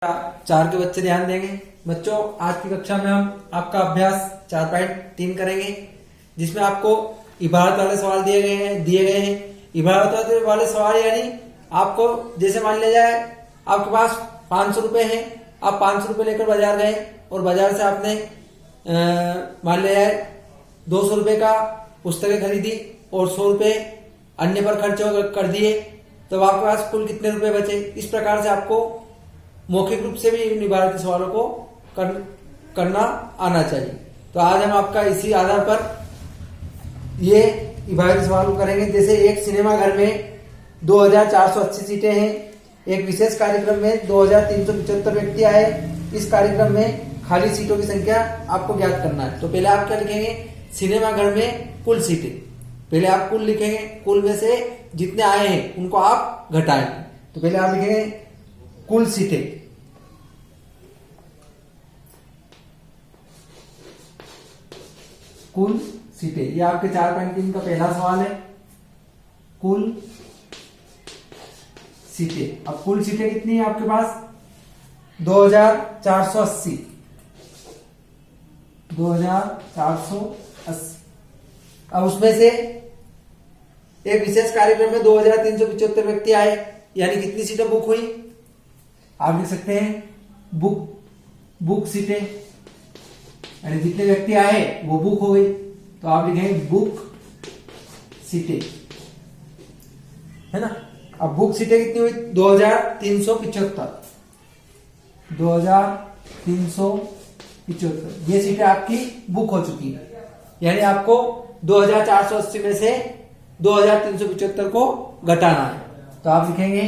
चार के बच्चे ध्यान देंगे। बच्चों, आज की कक्षा में हम आपका अभ्यास 4.3 करेंगे, जिसमें आपको इबारत वाले सवाल दिए गए हैं। इबारत वाले सवाल यानी आपको जैसे मान लिया जाए आपके पास 500 रुपए हैं, आप 500 रुपए लेकर बाजार गए और बाजार से आपने मान लिया जाए 200 रुपए का पुस्तकें खरीदी और 100 रुपए अन्य पर खर्च कर दिए, तो आपके पास कुल कितने रुपए बचे। इस प्रकार से आपको मौखिक रूप से भी इन इबारती सवालों को करना आना चाहिए। तो आज हम आपका इसी आधार पर ये इबारती सवाल करेंगे। जैसे एक सिनेमा घर में 2480 सीटें हैं, एक विशेष कार्यक्रम में 2375 व्यक्ति आए। इस कार्यक्रम में खाली सीटों की संख्या आपको ज्ञात करना है। तो पहले आप क्या लिखेंगे, सिनेमा घर में कुल सीटें। पहले आप कुल लिखेंगे, कुल में से जितने आए हैं उनको आप घटाएंगे। तो पहले आप लिखेंगे कुल सीटें, कुल सीटें। ये आपके 4.3 का पहला सवाल है, कुल सीटें। अब कुल सीटें कितनी है आपके पास, 2480। 2480। अब उसमें से एक विशेष कार्यक्रम में 2375 व्यक्ति आए, यानी कितनी सीटें बुक हुई, आप लिख सकते हैं बुक सीटें, यानी जितने व्यक्ति आए वो बुक हो गई। तो आप लिखेंगे बुक सीटें, है ना। अब बुक सीटें कितनी हुई, 2375। 2375 ये सीटें आपकी बुक हो चुकी है, यानी आपको 2480 में से 2375 को घटाना है। तो आप लिखेंगे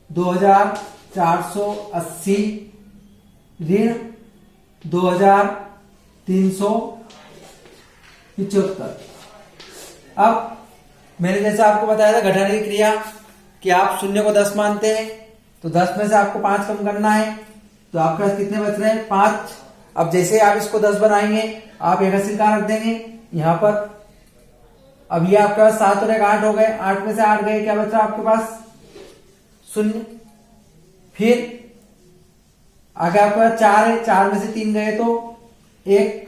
2480 ऋण 2375। अब मैंने जैसे आपको बताया था घटाने की क्रिया कि आप शून्य को 10 मानते हैं, तो 10 में से आपको 5 कम करना है। तो आपके पास कितने बच रहे हैं, 5। अब जैसे आप इसको 10 बनाएंगे, आप एक अस्सी कहां रख देंगे, यहां पर। अब ये आपके पास 7 और 1 8 हो गए, 8 में से 8 गए, क्या बच रहा आपके पास, 0। फिर आगे आपके पास 4 है, 4 में से 3 गए तो 1।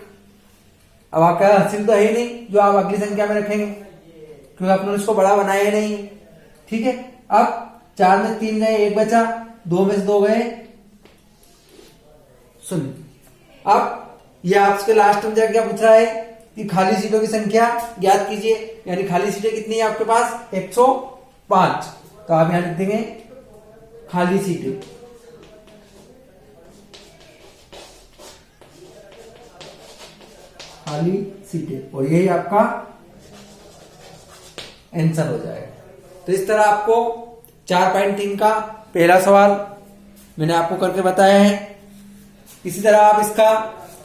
अब आपका हासिल तो है ही नहीं जो आप अगली संख्या में रखेंगे, क्योंकि आपने इसको बड़ा बनाया नहीं, ठीक है। अब 4 में 3 गए, 1 बचा, 2 में से 2 गए, 0। अब ये आपके लास्ट में क्या पूछ रहा है कि खाली सीटों की संख्या ज्ञात कीजिए, यानी खाली सीटें कितनी है आपके पास, 105। तो आप यहां लिख देंगे खाली सीटें, खाली सीटें, और यही आपका आंसर हो जाएगा। तो इस तरह आपको 4.3 का पहला सवाल मैंने आपको करके बताया है। इसी तरह आप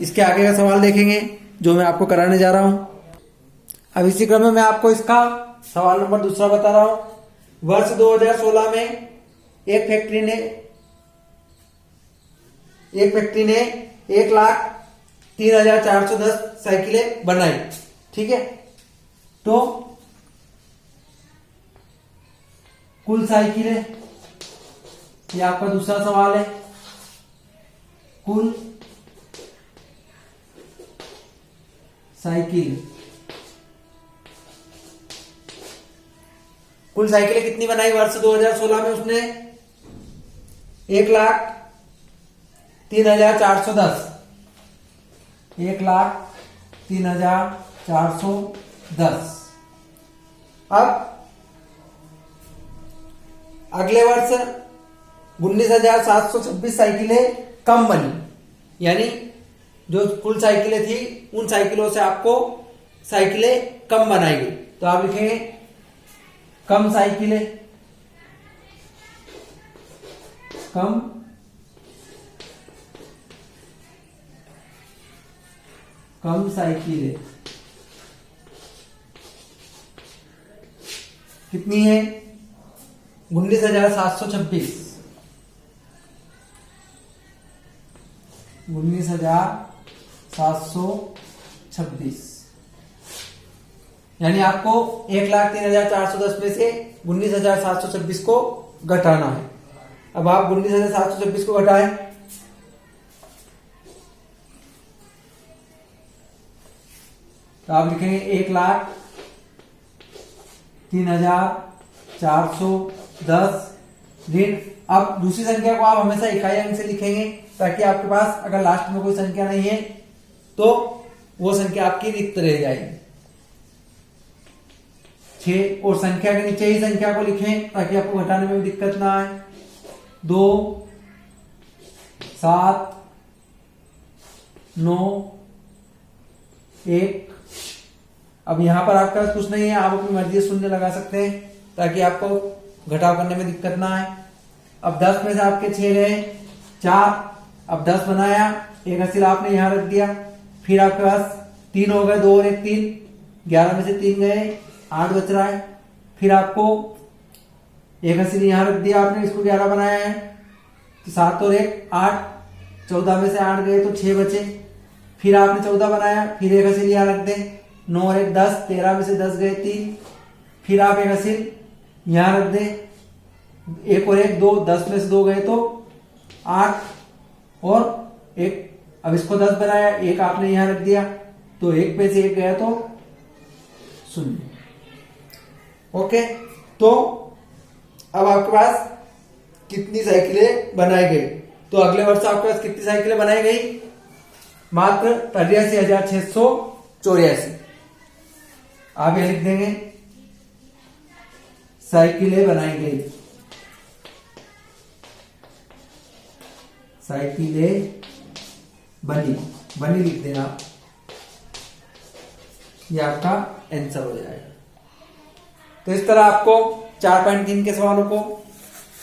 इसके आगे का सवाल देखेंगे जो मैं आपको कराने जा रहा हूं। अब इसी क्रम में मैं आपको इसका सवाल नंबर दूसरा बता रहा हूं। वर्ष 2016 में एक फैक्ट्री ने 1,03,410 साइकिलें बनाई, ठीक है। तो कुल साइकिलें, ये आपका दूसरा सवाल है, कुल साइकिलें कितनी बनाई वर्ष 2016 में उसने, 1,03,410। 1,03,410। अब अगले वर्ष 19,726 साइकिलें कम बनी, यानी जो कुल साइकिलें थी उन साइकिलों से आपको साइकिलें कम बनाई गई। तो आप लिखेंगे कम साइकिलें, कम साइकिलें कितनी है, 19,726। 19,726, यानी आपको 1,03,410 में से 19,726 को घटाना है। अब आप 19,726 को घटाएं। तो आप लिखेंगे 1,03,410 ऋण। अब दूसरी संख्या को आप हमेशा इकाई अंक से लिखेंगे, ताकि आपके पास अगर लास्ट में कोई संख्या नहीं है तो वो संख्या आपकी रिक्त रह जाएगी। 6 और संख्या के नीचे ही संख्या को लिखें, ताकि आपको घटाने में भी दिक्कत ना आए। 2, 7, 9, 1। अब यहां पर आपका कुछ नहीं है, आप अपनी मर्जी से शून्य लगा सकते हैं, ताकि आपको घटाव करने में दिक्कत ना आए। अब 10 में से आपके 6 गए 4, अब 10 बनाया, एक असील आपने यहां रख दिया। फिर आपके पास 3 हो गए, 2 और 1 3, 11 में से 3 गए, 8 बच रहा है। फिर आपको एक असील यहां रख दिया आपने, इसको 11 बनाया है, तो 7 और 1 8, 14 में से 8 गए तो 6 बचे। फिर आपने 14 बनाया, फिर एक असील यहां रख दे, 9 और 1 10, 13 में से 10 गए 3। फिर आप एक असील यहां रख दे, 1 और 1 2, 10 में से 2 गए तो 8 और 1। अब इसको 10 बनाया, 1 आपने यहां रख दिया, तो 1 में से 1 गया तो 0। ओके, तो अब आपके पास कितनी साइकिलें बनाई गई? तो अगले वर्ष आपके पास कितनी साइकिलें बनाई गई? मात्र 83,684। आप यह लिख देंगे साइकिलें बनाई गई, साइकिलें बनी लिख देना, ये आपका आंसर हो जाएगा। तो इस तरह आपको 4.3 के सवालों को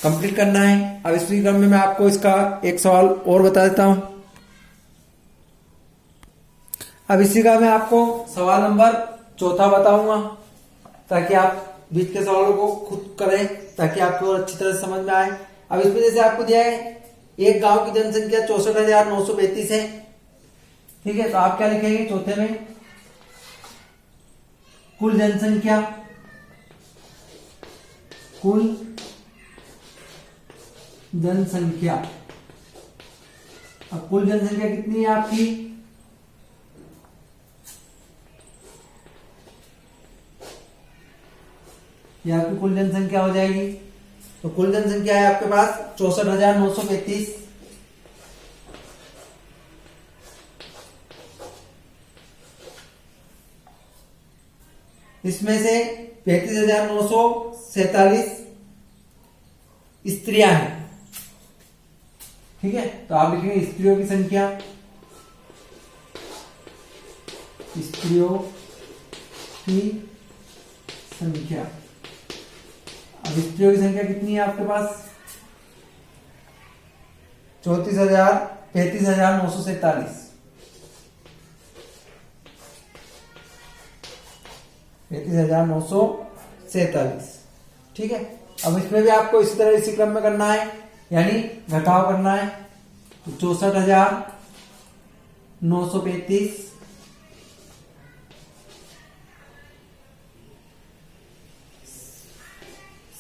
कंप्लीट करना है। अब इसी क्रम में मैं आपको इसका एक सवाल और बता देता हूं। अब इसी का मैं आपको सवाल नंबर 4 बताऊंगा, ताकि आप बीच के सवालों को खुद करें, ताकि आपको अच्छी तरह समझ में आए। अब इसमें जैसे आपको दिया है, एक गांव की जनसंख्या 64,932 है, ठीक है। तो आप क्या लिखेंगे चौथे में? कुल जनसंख्या, अब कुल जनसंख्या कितनी है आपकी? ये आपकी कुल जनसंख्या हो जाएगी। तो कुल जनसंख्या है आपके पास 64,935। इसमें से 35,947 स्त्रियां हैं, ठीक है। तो आप लिखेंगे स्त्रियों की संख्या, अब स्त्रियों की संख्या कितनी है आपके पास? 35,947। ठीक है। अब इसमें भी आपको इसी तरह इसी क्रम में करना है, यानी घटाव करना है। तो 64,935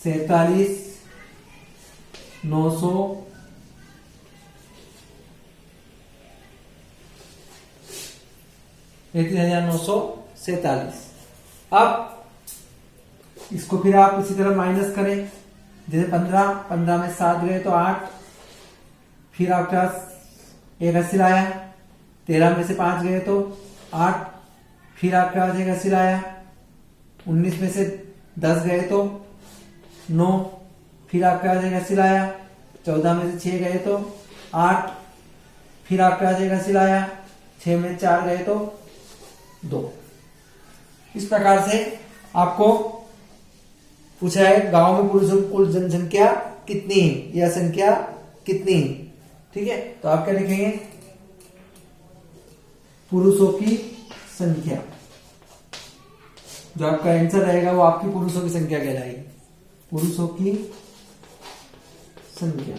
33,947। अब इसको फिर आप इसी तरह माइनस करें, जैसे 15 में 7 गए तो 8, फिर आपके पास एक असील आया, 13 में से 5 गए तो 8, फिर आपके पास एक असील आया, 19 में से 10 गए तो 9, फिर आपके पास एक असील आया, 14 में से 6 गए तो 8, फिर आपके पास एक असील आया, 6 में 4 गए तो 2। इस प्रकार से आपको पूछा है गांव में पुरुषों की कुल जनसंख्या कितनी है, या संख्या कितनी है, ठीक है। तो आप क्या लिखेंगे? पुरुषों की संख्या। जो आपका आंसर रहेगा वो आपकी पुरुषों की संख्या कहलाएगी, पुरुषों की संख्या।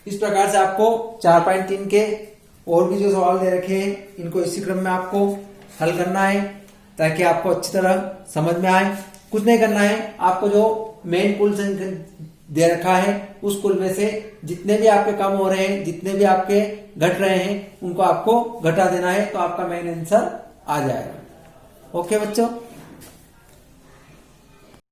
इस प्रकार से आपको 4.3 के और भी जो सवाल दे रखे हैं, इनको इसी क्रम में आपको हल करना है, ताकि आपको अच्छी तरह समझ में आए। कुछ नहीं करना है, आपको जो मेन कुल दे रखा है, उस कुल में से जितने भी आपके कम हो रहे हैं, जितने भी आपके घट रहे हैं, उनको आपको घटा देना है, तो आपका मेन आंसर आ जाएगा। ओके बच्चों।